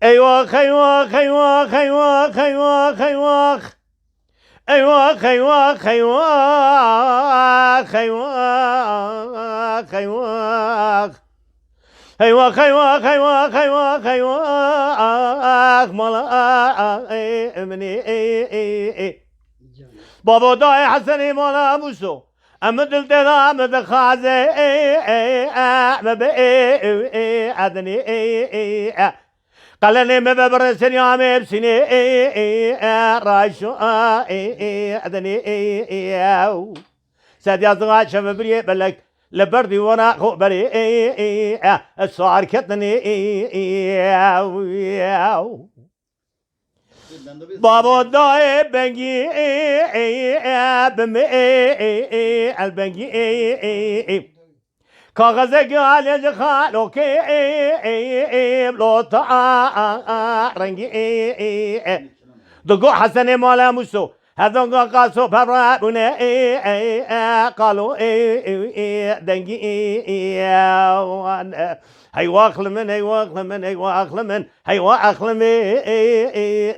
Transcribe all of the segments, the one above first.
Eyvah eyvah eyvah eyvah eyvah eyvah. Eyvah eyvah eyvah eyvah eyvah. Eyvah eyvah eyvah eyvah eyvah. Mala emni. Baba dayı Hasan'ı mala muso. أمدل ترى مدخازي مبي أدني قالني مبرسني يا مبسني رايشو أدني ساد يازغا شف بري بلك لبردي وانا خو بري الصار كتني بابا دای بنگی بمی البنگی کاغذ گالج خالو که لوتا رنگی دگو حسن مالا موسو هذا قاسو فرابونه قالوا دنگی هيوا أخلمن هيوا أخلمن هيوا أخلمن هيوا أخلمن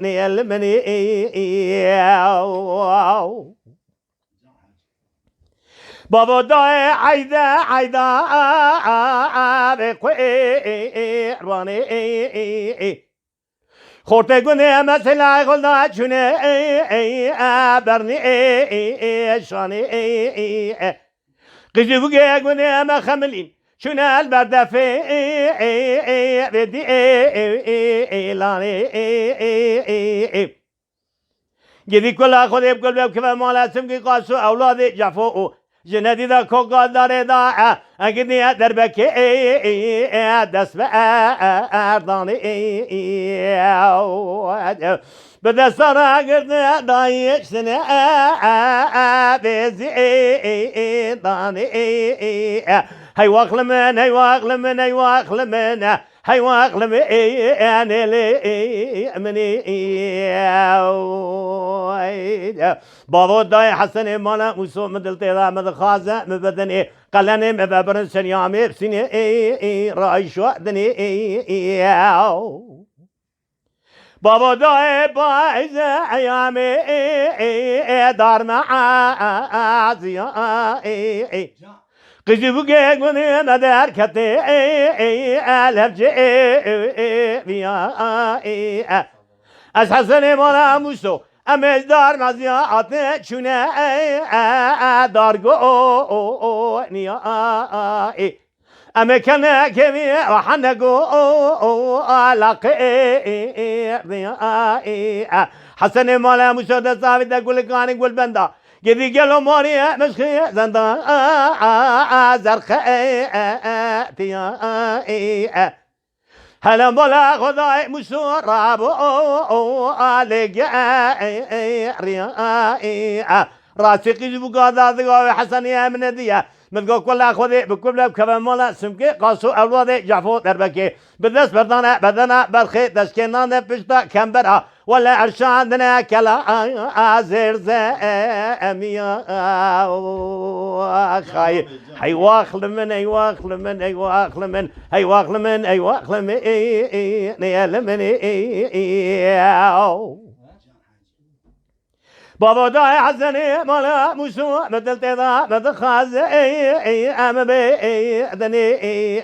نيلمني بابا داي عيدا عيدا بقوي رواني خورته گونه مثلا خلنا چونه برني شاني قزي بقى گونه ما خملين شنو البردفي بدي لاني جدي كلها خذي بكل باب كيف ما لازم كي قاسو أولادي جفو جندي ذا كوكا داري ذا أجني دربك دس بأرداني بدأ صار قرنا ضايع سنة بزي داني هاي واخلمن هاي واخلمن هاي واخلمن هاي واخلمن أنا لي مني بابا داي حسن مالا مسو مدل تيرا مدل خازة مبدني قلني مبابرن سنيامي بسني رايشو دني بابا داي بايز ايامي دار معازي قزي بقى قني مدار كتي الهبجي بيا اسحسني مالا مسو امش دار مزيات شونه دارگو نیا امكان كمي وحنقو علاقي حسن مالا مسود صافي تقول كاني قول بندا قدي قالوا ماريا مشخي زندا زرقاء تيا هلا بلا خداي مسور رابو عليك ريا راسي قيجبو قادا حسن يا من ديا متقول كل أخذي بكل لب كفن مولا سمكي قاسو أولادي جعفو دربكي بدس بدنا برخي تشكينا بشتا كمبرا ولا عرشاندنا كلا زير زاميا خاي هي واخل من هي واخل من هي واخل من هي واخل من هي واخل من نيال من بابا داي حسني مالا مسو بدل تيضا بدل خازي ام بي دني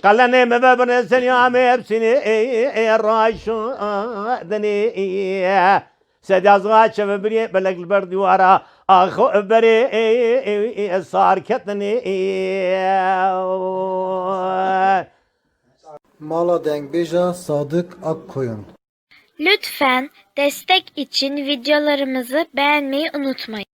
قالني مبابن سنيامي بسني الرايشو دني سيد ازغا شف بري بلق البرد ورا اخو بري صار كتني Mala Dengbeja Sadık Akkoyun. Lütfen destek için videolarımızı beğenmeyi unutmayın.